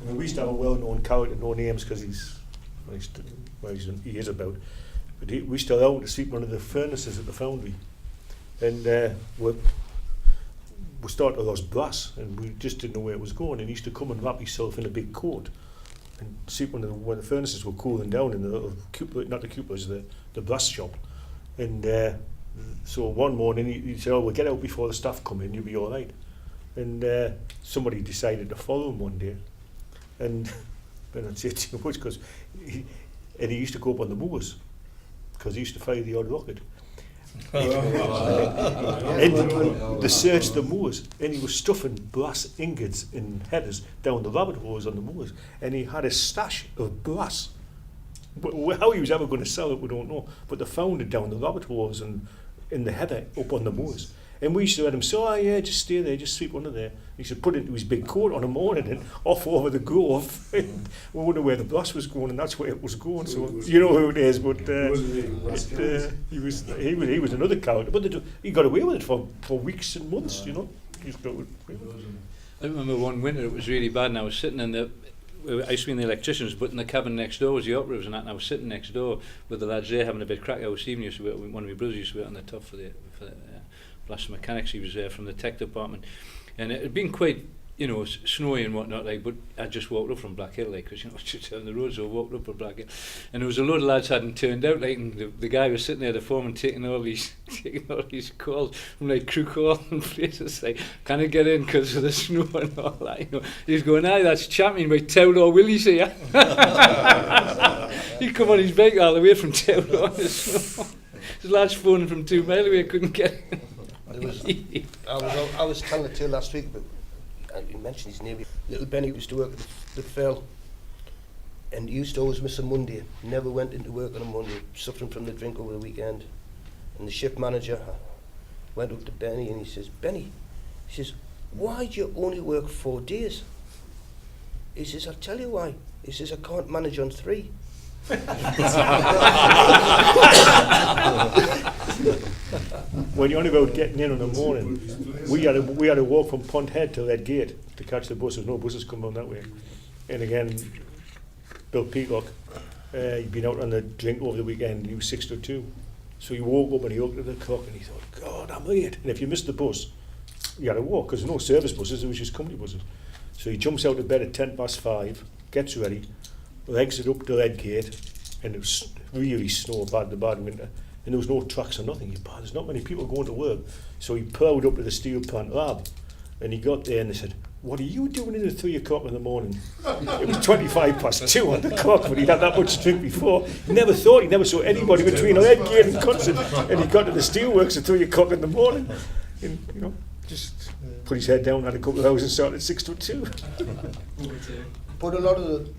we used to have a well-known character, no names because he is about, but we used to allow him to sleep in one of the furnaces at the foundry, and we started to lose brass, and we just didn't know where it was going, and he used to come and wrap himself in a big coat and sleep when the furnaces were cooling down in the little not the cupolas, the brass shop, and so one morning he said, "Oh, we'll get out before the staff come in, you'll be all right." And somebody decided to follow him one day, and I don't say too much because he used to go up on the moors because he used to fire the odd rocket. And they searched the moors, and he was stuffing brass ingots in headers down the rabbit holes on the moors, and he had a stash of brass. But how he was ever going to sell it, we don't know. But they found it down the rabbit holes and in the heather up on the moors. And we used to let him say, "Oh yeah, just stay there, just sleep under there." He should put it into his big coat on a morning and off over the grove. And we wondered where the brass was going, and that's where it was going. So you know who it is, but he was another character. But he got away with it for weeks and months, you know. He got away with it. I remember one winter it was really bad, and I was sitting in the. I used to be in the electricians, but in the cabin next door was the operatives and that, and I was sitting next door with the lads there having a bit of crack. I was Stephen used to work, one of my brothers used to work on the top for the Blast Mechanics. He was there from the tech department, and it had been quite, you know, snowy and whatnot, like, but I just walked up from Black Hill, like, because, you know, it's just down the road, so I walked up from Black Hill, and there was a load of lads hadn't turned out, like, and the guy was sitting there, the foreman, taking all these calls from, like, crew call and places, like, can I get in because of the snow and all that, you know. He's going, "Aye, that's champion, my Towler Willie's here." He come on his bike all the way from Towler on the snow. There's lads phoning from 2 mile away, couldn't get in. I was telling it to you last week, but you mentioned his name. Little Benny used to work at the Fell, and he used to always miss a Monday. Never went into work on a Monday, suffering from the drink over the weekend. And the shift manager went up to Benny and he says, "Benny," he says, "why do you only work 4 days?" He says, "I'll tell you why." He says, "I can't manage on 3. When you're on about getting in the morning, we had to walk from Pont Head to that gate to catch the buses. No buses come down that way. And again, Bill Peacock, he'd been out on the drink over the weekend. He was 6 to 2, so he woke up and he looked at the clock and he thought, "God, I'm late." And if you missed the bus, you had to walk because there's no service buses. It was just company buses. So he jumps out of bed at 5:10, gets ready, legs it up to that gate, and it was really snow, bad winter. And there was no trucks or nothing. There's not many people going to work. So he ploughed up to the steel plant lab, and he got there and they said, "What are you doing in at 3 o'clock in the morning?" It was 2 on the clock, but he'd had that much drink before. He never saw anybody between a lead gate and Cutson, and he got to the steelworks at 3 o'clock in the morning. And, you know, just put his head down, had a couple of hours and started at 6 to 2. But a lot of the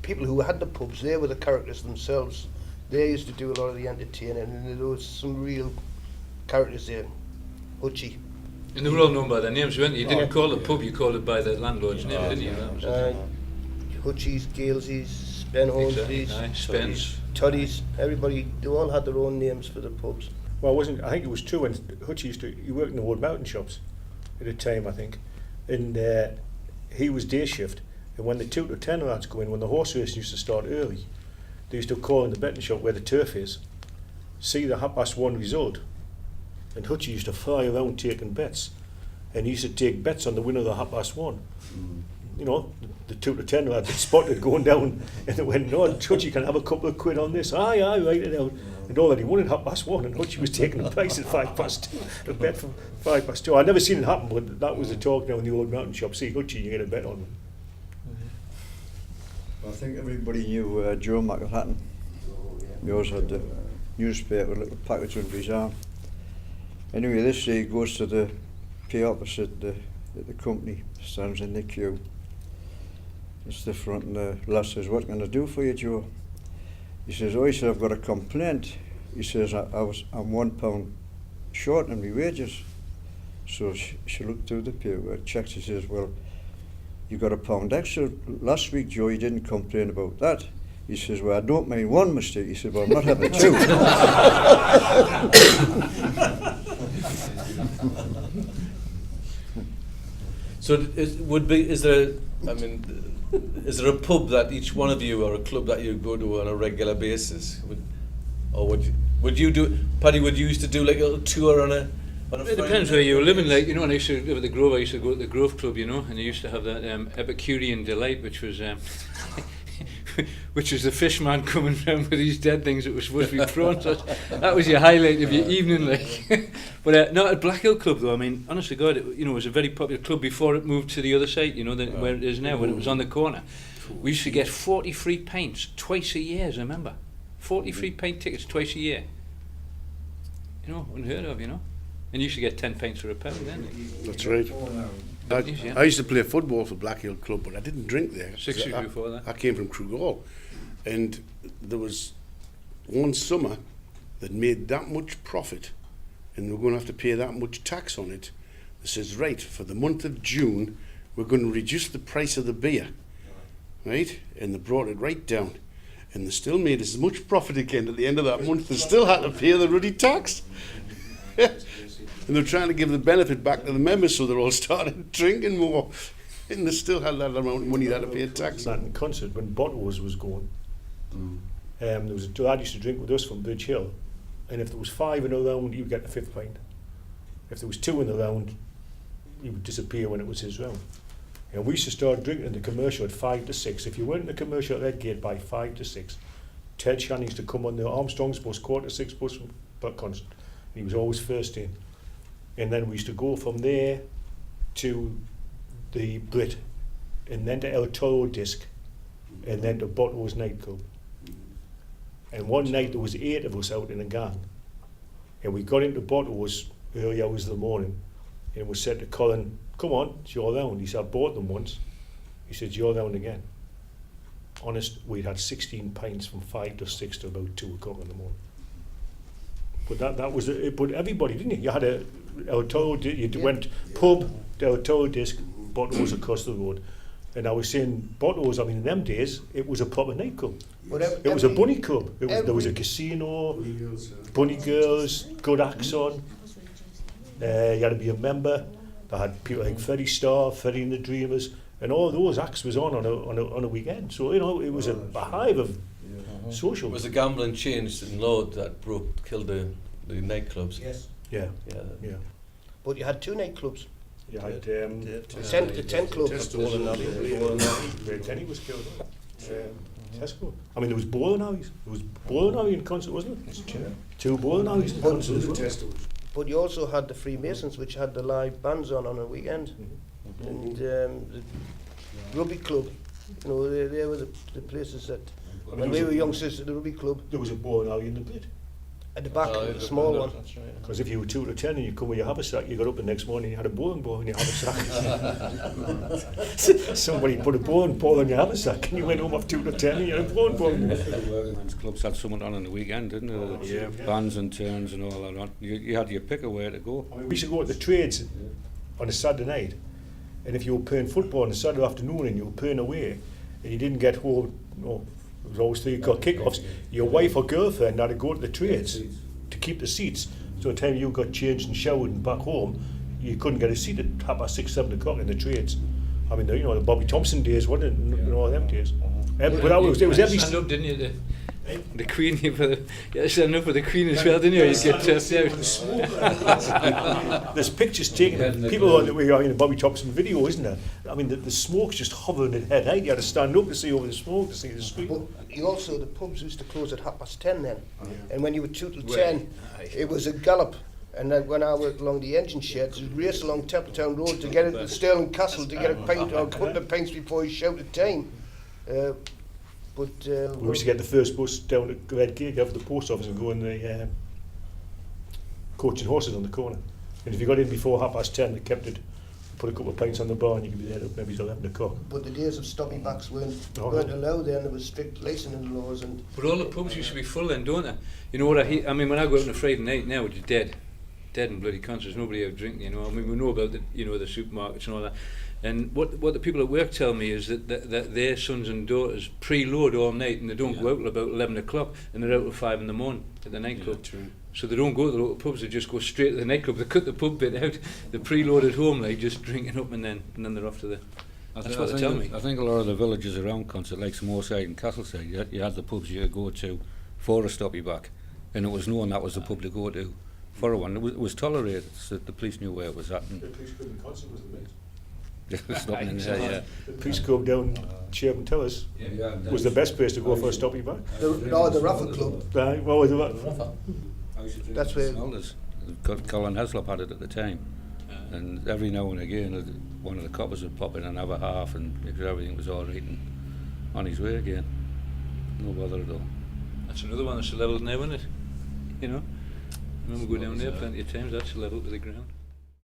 people who had the pubs, they were the characters themselves. They used to do a lot of the entertaining, and there was some real characters there. Hutchie. And they were all known by their names, weren't they? You didn't call the pub, you called it by the landlord's name, didn't you? That was it. Hutchies, Galeses, Ben Holmesleys, Spence, Toddies, everybody, they all had their own names for the pubs. Well, I think it was true when Hutchie he worked in the Wood Mountain shops at a time, I think, and he was day shift, and when the 2 to 10 lads go in, when the horse racing used to start early, they used to call in the betting shop where the turf is, see the 1:30 result, and Hutchie used to fly around taking bets, and he used to take bets on the winner of the 1:30. You know, the 2 to 10 lads had spotted going down, and they went, "No, Hutchie can have a couple of quid on this." Aye, write it out. And already won at 1:30, and Hutchie was taking the price at 2:05. The bet for 2:05. I've never seen it happen, but that was the talk now in the old mountain shop. See Hutchie, you get a bet on him. I think everybody knew Joe McHatton. He always had the newspaper, a little package under his arm. Anyway, this day he goes to the pay opposite the company, stands in the queue. It's the front, and the lad says, "What can I do for you, Joe?" He says, "Oh," he said, "I've got a complaint." He says, I'm £1 short in my wages." So she looked through the paperwork, checked, she says, "Well, you got £1 extra last week, Joe, you didn't complain about that." He says, "Well, I don't mind one mistake." He said, "Well, I'm not having 2. So is there I mean, is there a pub that each one of you, or a club that you go to on a regular basis? Would you do, Paddy, would you used to do like a little tour on a It depends where you were living. Like, you know, when I used to live at the Grove, I used to go to the Grove Club, you know, and they used to have that Epicurean delight, which was which was the fish man coming round with these dead things that were supposed to be prawns. That was your highlight of your evening, like. But not at Black Hill Club, though. I mean, honest to God, it was a very popular club before it moved to the other side, you know, where it is now, when it was on the corner. We used to get 40 free pints twice a year, I remember. 40 free pint tickets twice a year. You know, unheard of, you know. And you used to get 10 pints for a pound then. That's right. I used to play football for Black Hill Club, but I didn't drink there. 6 years before that. I came from Krugall, and there was one summer that made that much profit, and we're going to have to pay that much tax on it. It says, right, for the month of June, we're going to reduce the price of the beer, right? And they brought it right down, and they still made as much profit again at the end of that month. They still had to pay the ruddy tax. And they're trying to give the benefit back to the members, so they're all started drinking more. And they still had that amount of money they had to pay tax. That in concert, when Bottles was going, there was a lad used to drink with us from Bridge Hill, and if there was 5 in a round, he would get the 5th pint. If there was 2 in the round, he would disappear when it was his round. And we used to start drinking in the commercial at 5 to 6. If you weren't in the commercial at Redgate by 5 to 6, Ted Shannon used to come on the Armstrong's bus, 5:45 bus from concert. He was always first in. And then we used to go from there to the Brit, and then to El Toro Disc, and then to Bottles nightclub. And one night there was 8 of us out in a gang, and we got into Bottles early hours of the morning, and we said to Colin, come on, it's your round. He said, I bought them once. He said, it's your round again. Honest, we'd had 16 pints from 5 to 6 to about 2 o'clock in the morning. But that was it. But everybody, didn't you? You had a El Toro, you went pub, the El Toro Disc, Bottles across the road. And I was saying, Bottles, I mean, in them days, it was a proper nightclub. It was a bunny club. There was a casino, bunny girls, good acts on. You had to be a member. They had people like Freddie Starr, Freddie and the Dreamers, and all those acts was on a weekend. So, you know, it was a hive of social. It was a gambling change in Lord that killed the nightclubs. Yes. Yeah. But you had 2 nightclubs. You had the 10 clubs. Where Tenny was killed. Tesco. I mean, there was bowling alleys. There was bowling alley in concert, wasn't it? 2 bowling alleys in concert as well. But you also had the Freemasons, which had the live bands on a weekend. And the rugby club, you know, they were the places that, when we were youngsters at the rugby club. There was a bowling alley in the pit. At the back, the small one. Because if you were 2 to 10 and you come with your haversack, you got up the next morning and you had a bowling ball in your haversack. Somebody put a bowling ball in your haversack and you went home off 2 to 10 and you had a bowling ball. Men's clubs had someone on the weekend, didn't they? Yeah. Bands and turns and all that on. You had your pick of where to go. I mean, we used to go to the trades on a Saturday night, and if you were playing football on a Saturday afternoon and you were playing away and you didn't get home, it was always 3 o'clock kickoffs, your wife or girlfriend had to go to the trades to keep the seats. So by the time you got changed and showered and back home, you couldn't get a seat at 6:30, 7 o'clock in the trades. I mean, you know, the Bobby Thompson days, wasn't it? And all them days. But it was every... Stand up, didn't you? The Queen, you had to stand up for the Queen as well, didn't you? You'd get out. There's pictures taken, people on that were in the Bobby Thompson video, isn't there? I mean, the smoke's just hovering at head height. You had to stand up to see over the smoke, to see the street. But the pubs used to close at 10:30 then. And when you were 2 to 10, it was a gallop. And then when I worked along the engine sheds, you'd race along Templetown Road to get into Stirling Castle to get a pint or a couple of pints before you shouted time. We used to get the first bus down to Redgate, go for the post office and go in the coach and horses on the corner. And if you got in before 10:30, they kept it, put a couple of pints on the bar and you could be there at maybe 11 o'clock. But the days of Stopy-backs weren't allowed then. There was strict licensing laws. But all the pubs used to be full then, don't they? You know what I mean, when I go out on a Friday night now, it's dead and bloody concerts, nobody out drinking, you know. I mean, we know about the supermarkets and all that. And what the people at work tell me is that their sons and daughters preload all night and they don't go out till about 11 o'clock and they're out till 5 in the morning at the nightclub. So they don't go to the local pubs, they just go straight to the nightclub. They cut the pub bit out, they preload at home, like just drinking up and then they're off to the That's what they tell me. I think a lot of the villages around Concert, like Moorside and Castleside, you had the pubs you could go to for a Stopy-back, and it was known that was the pub to go to for a one. It was tolerated, so the police knew where it was at. And The police club in Concert was the best. stopping in there, yeah. The police club down Sherburn Towers was the best place to go for a Stopy-back. The Raffle Club. Right, what was it? That's where- Colin Heslop had it at the time, and every now and again one of the coppers would pop in and have a half and make sure everything was all right and on his way again. No bother at all. That's another one that's level now, isn't it? You know? I remember going down there plenty of times, that's level to the ground.